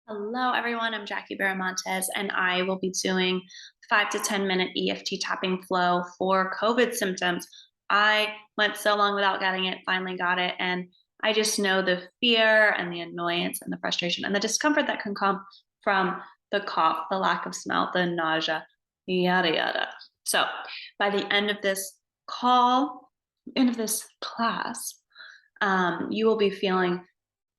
Hello, everyone. I'm Jackie Baramontes, and I will be doing 5 to 10 minute EFT tapping flow for COVID symptoms. I went so long without getting it, finally got it, and I just know the fear and the annoyance and the frustration and the discomfort that can come from the cough, the lack of smell, the nausea, yada yada. So, by the end of this end of this class, you will be feeling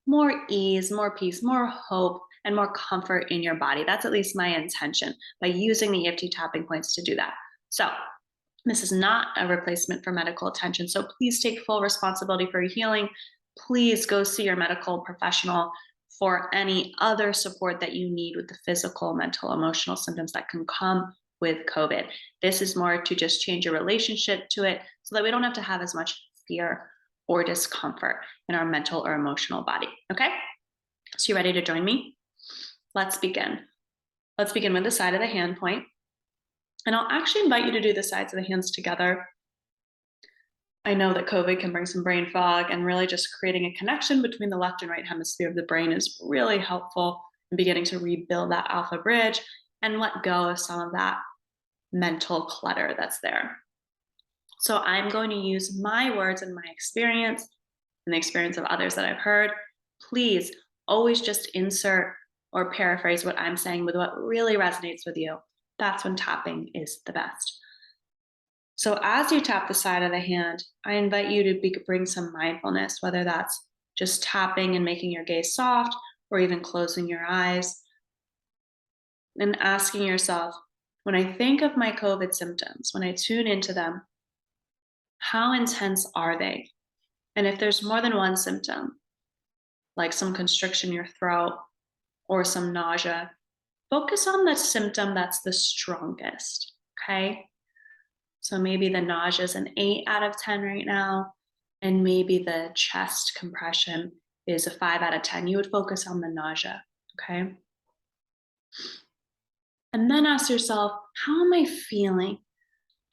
more ease, more peace, more hope, and more comfort in your body. That's at least my intention by using the EFT tapping points to do that. So, this is not a replacement for medical attention. So, please take full responsibility for your healing. Please go see your medical professional for any other support that you need with the physical, mental, emotional symptoms that can come with COVID. This is more to just change your relationship to it so that we don't have to have as much fear or discomfort in our mental or emotional body. Okay? So you ready to join me? Let's begin. Let's begin with the side of the hand point. And I'll actually invite you to do the sides of the hands together. I know that COVID can bring some brain fog, and really just creating a connection between the left and right hemisphere of the brain is really helpful in beginning to rebuild that alpha bridge and let go of some of that mental clutter that's there. So I'm going to use my words and my experience and the experience of others that I've heard. Please always just insert or paraphrase what I'm saying with what really resonates with you. That's when tapping is the best. So as you tap the side of the hand, I invite you to bring some mindfulness, whether that's just tapping and making your gaze soft or even closing your eyes and asking yourself, when I think of my COVID symptoms, when I tune into them, how intense are they? And if there's more than one symptom, like some constriction in your throat or some nausea, focus on the symptom that's the strongest, okay? So maybe the nausea is an 8 out of 10 right now, and maybe the chest compression is a 5 out of 10. You would focus on the nausea, okay? And then ask yourself, how am I feeling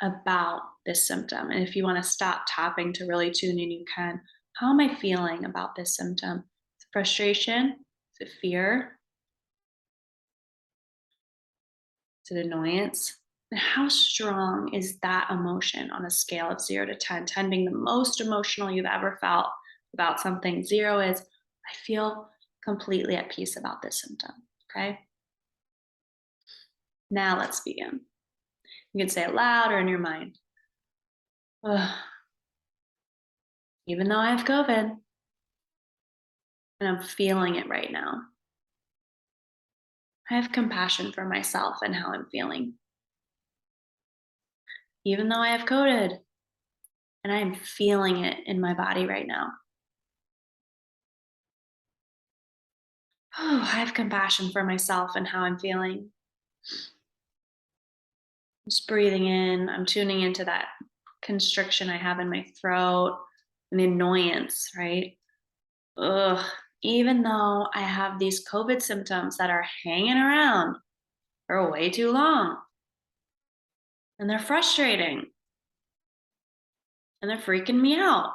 about this symptom? And if you want to stop tapping to really tune in, you can. How am I feeling about this symptom? Is it frustration? Is it fear? Is it annoyance? And how strong is that emotion on a scale of 0 to 10? 10 being the most emotional you've ever felt about something. 0 is, I feel completely at peace about this symptom. Okay? Now let's begin. You can say it loud or in your mind. Ugh. Even though I have COVID and I'm feeling it right now, I have compassion for myself and how I'm feeling. Even though I have COVID and I am feeling it in my body right now, oh, I have compassion for myself and how I'm feeling. Just breathing in, I'm tuning into that constriction I have in my throat and the annoyance, right? Ugh, even though I have these COVID symptoms that are hanging around for way too long, and they're frustrating, and they're freaking me out,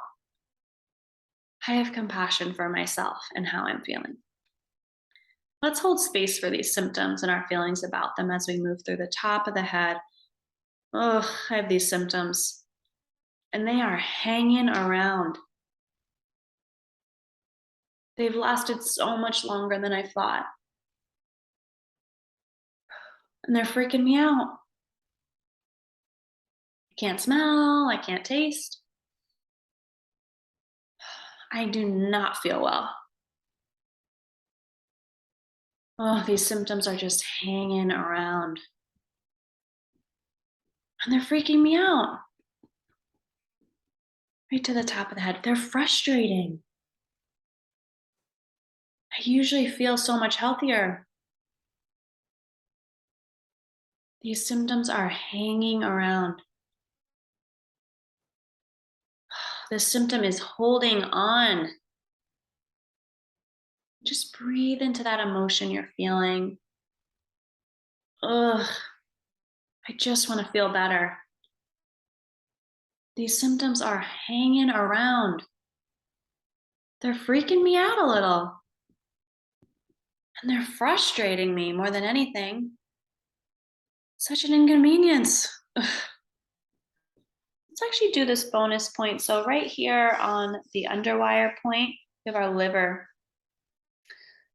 I have compassion for myself and how I'm feeling. Let's hold space for these symptoms and our feelings about them as we move through the top of the head. Ugh, I have these symptoms, and they are hanging around. They've lasted so much longer than I thought, and they're freaking me out. I can't smell, I can't taste. I do not feel well. Oh, these symptoms are just hanging around, and they're freaking me out. Right to the top of the head. They're frustrating. I usually feel so much healthier. These symptoms are hanging around. The symptom is holding on. Just breathe into that emotion you're feeling. Ugh, I just want to feel better. These symptoms are hanging around. They're freaking me out a little. And they're frustrating me more than anything. Such an inconvenience. Let's actually do this bonus point. So right here on the underwire point, we have our liver.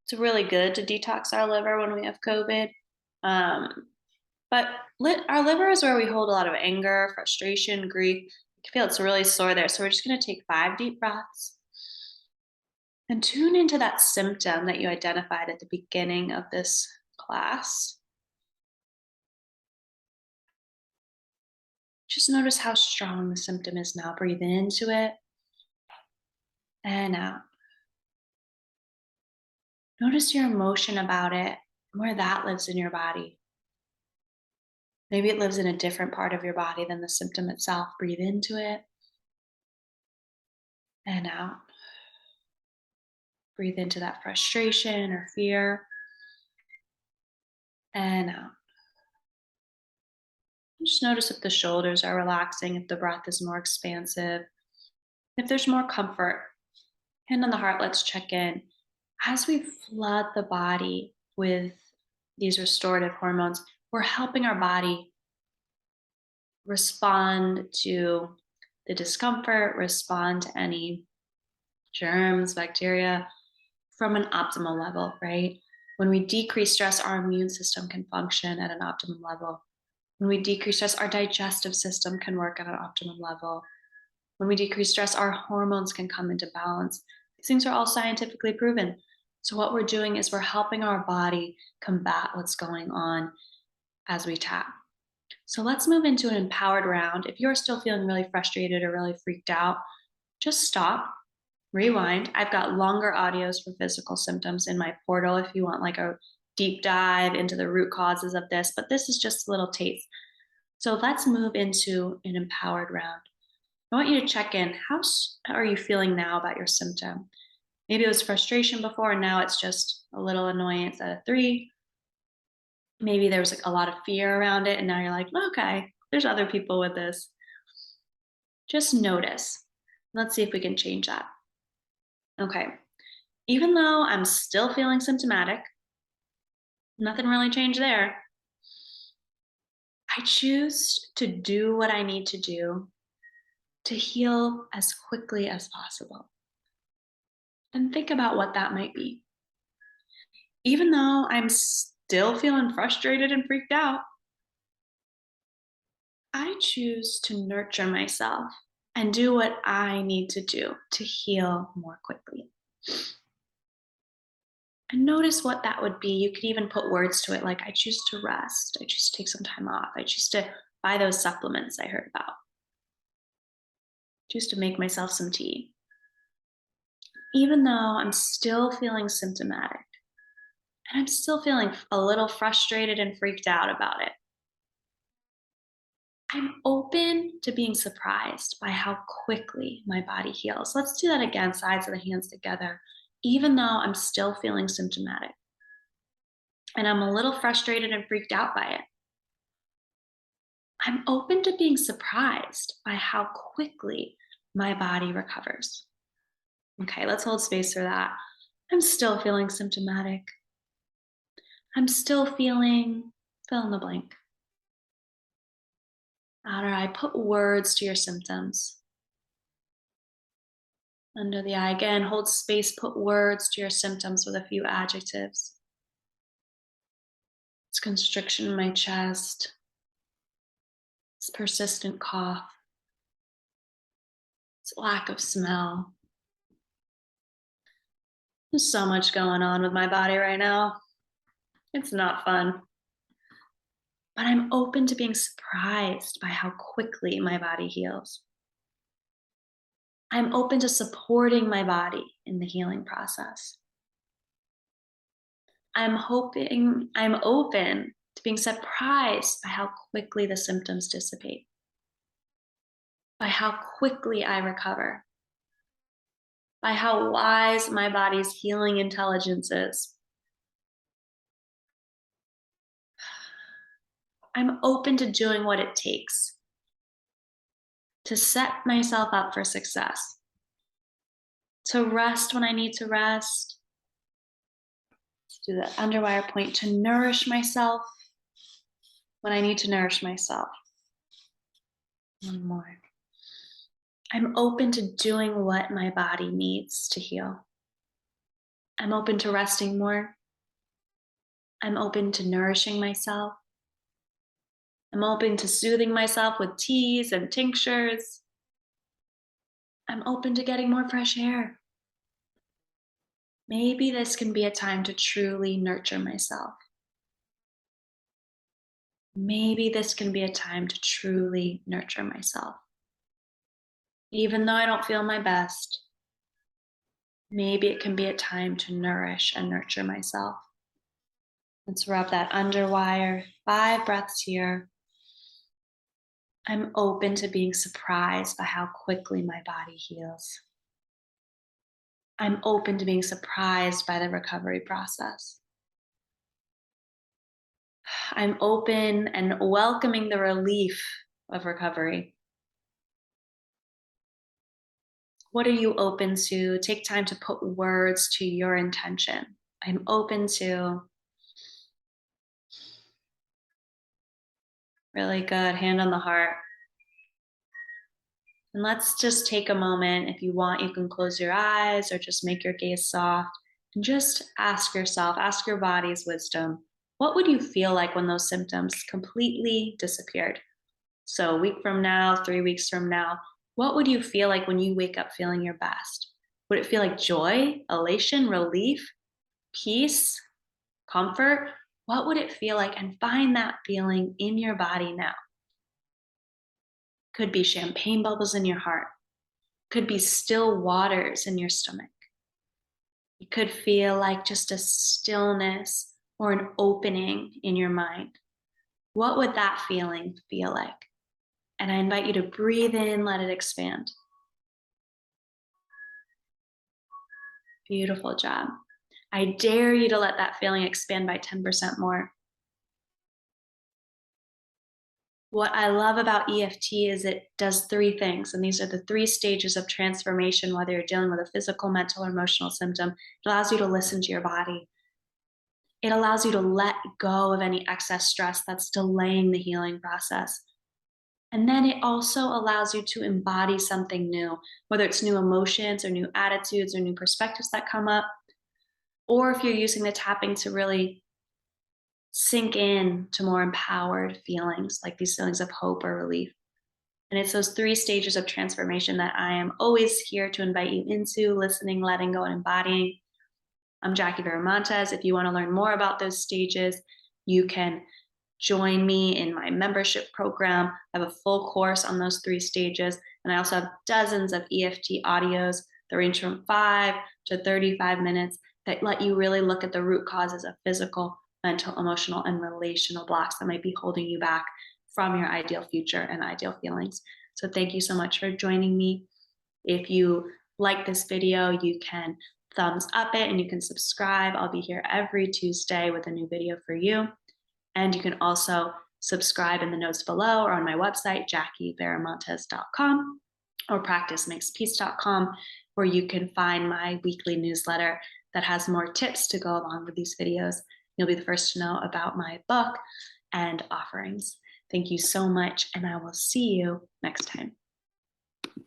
It's really good to detox our liver when we have COVID. Um, but our liver is where we hold a lot of anger, frustration, grief. You can feel it's really sore there. So we're just going to take 5 deep breaths and tune into that symptom that you identified at the beginning of this class. Just notice how strong the symptom is now. Breathe into it and out. Notice your emotion about it and where that lives in your body. Maybe it lives in a different part of your body than the symptom itself. Breathe into it and out. Breathe into that frustration or fear and out. Just notice if the shoulders are relaxing, if the breath is more expansive, if there's more comfort. Hand on the heart, let's check in. As we flood the body with these restorative hormones, we're helping our body respond to the discomfort, respond to any germs, bacteria from an optimal level, right? When we decrease stress, our immune system can function at an optimum level. When we decrease stress, our digestive system can work at an optimum level. When we decrease stress, our hormones can come into balance. These things are all scientifically proven. So what we're doing is we're helping our body combat what's going on as we tap. So let's move into an empowered round. If you're still feeling really frustrated or really freaked out, just stop, rewind. I've got longer audios for physical symptoms in my portal if you want like a deep dive into the root causes of this, but this is just a little taste. So let's move into an empowered round. I want you to check in. How are you feeling now about your symptom? Maybe it was frustration before, and now it's just a little annoyance at a 3. Maybe there was like a lot of fear around it, and now you're like, okay, there's other people with this. Just notice. Let's see if we can change that. Okay. Even though I'm still feeling symptomatic, nothing really changed there. I choose to do what I need to do to heal as quickly as possible. And think about what that might be. Even though I'm still feeling frustrated and freaked out, I choose to nurture myself and do what I need to do to heal more quickly. And notice what that would be. You could even put words to it like, I choose to rest. I choose to take some time off. I choose to buy those supplements I heard about. Choose to make myself some tea. Even though I'm still feeling symptomatic and I'm still feeling a little frustrated and freaked out about it, I'm open to being surprised by how quickly my body heals. Let's do that again, sides of the hands together. Even though I'm still feeling symptomatic and I'm a little frustrated and freaked out by it, I'm open to being surprised by how quickly my body recovers. Okay, let's hold space for that. I'm still feeling symptomatic. I'm still feeling fill in the blank. Outer eye, put words to your symptoms. Under the eye, again, hold space, put words to your symptoms with a few adjectives. It's constriction in my chest. It's persistent cough. It's lack of smell. There's so much going on with my body right now. It's not fun. But I'm open to being surprised by how quickly my body heals. I'm open to supporting my body in the healing process. I'm open to being surprised by how quickly the symptoms dissipate, by how quickly I recover, by how wise my body's healing intelligence is. I'm open to doing what it takes to set myself up for success, to rest when I need to rest, Do the underwire point to nourish myself when I need to nourish myself. One more. I'm open to doing what my body needs to heal. I'm open to resting more. I'm open to nourishing myself. I'm open to soothing myself with teas and tinctures. I'm open to getting more fresh air. Maybe this can be a time to truly nurture myself. Maybe this can be a time to truly nurture myself. Even though I don't feel my best, maybe it can be a time to nourish and nurture myself. Let's rub that underwire. 5 breaths here. I'm open to being surprised by how quickly my body heals. I'm open to being surprised by the recovery process. I'm open and welcoming the relief of recovery. What are you open to? Take time to put words to your intention. I'm open to. Really good. Hand on the heart. And let's just take a moment. If you want, you can close your eyes or just make your gaze soft and just ask yourself, ask your body's wisdom, what would you feel like when those symptoms completely disappeared? So a week from now, 3 weeks from now, what would you feel like when you wake up feeling your best? Would it feel like joy, elation, relief, peace, comfort? What would it feel like? And find that feeling in your body now. Could be champagne bubbles in your heart. Could be still waters in your stomach. It could feel like just a stillness or an opening in your mind. What would that feeling feel like? And I invite you to breathe in, let it expand. Beautiful job. I dare you to let that feeling expand by 10% more. What I love about EFT is it does 3 things, and these are the 3 stages of transformation, whether you're dealing with a physical, mental, or emotional symptom. It allows you to listen to your body. It allows you to let go of any excess stress that's delaying the healing process. And then it also allows you to embody something new, whether it's new emotions or new attitudes or new perspectives that come up, or if you're using the tapping to really sink in to more empowered feelings, like these feelings of hope or relief. And it's those 3 stages of transformation that I am always here to invite you into: listening, letting go, and embodying. I'm Jackie Veramontes. If you want to learn more about those stages, you can join me in my membership program. I have a full course on those 3 stages. And I also have dozens of EFT audios that range from 5 to 35 minutes that let you really look at the root causes of physical, mental, emotional, and relational blocks that might be holding you back from your ideal future and ideal feelings. So thank you so much for joining me. If you like this video, you can thumbs up it and you can subscribe. I'll be here every Tuesday with a new video for you. And you can also subscribe in the notes below or on my website, JackieVeramontes.com or practicemakespeace.com, where you can find my weekly newsletter that has more tips to go along with these videos. You'll be the first to know about my book and offerings. Thank you so much, and I will see you next time.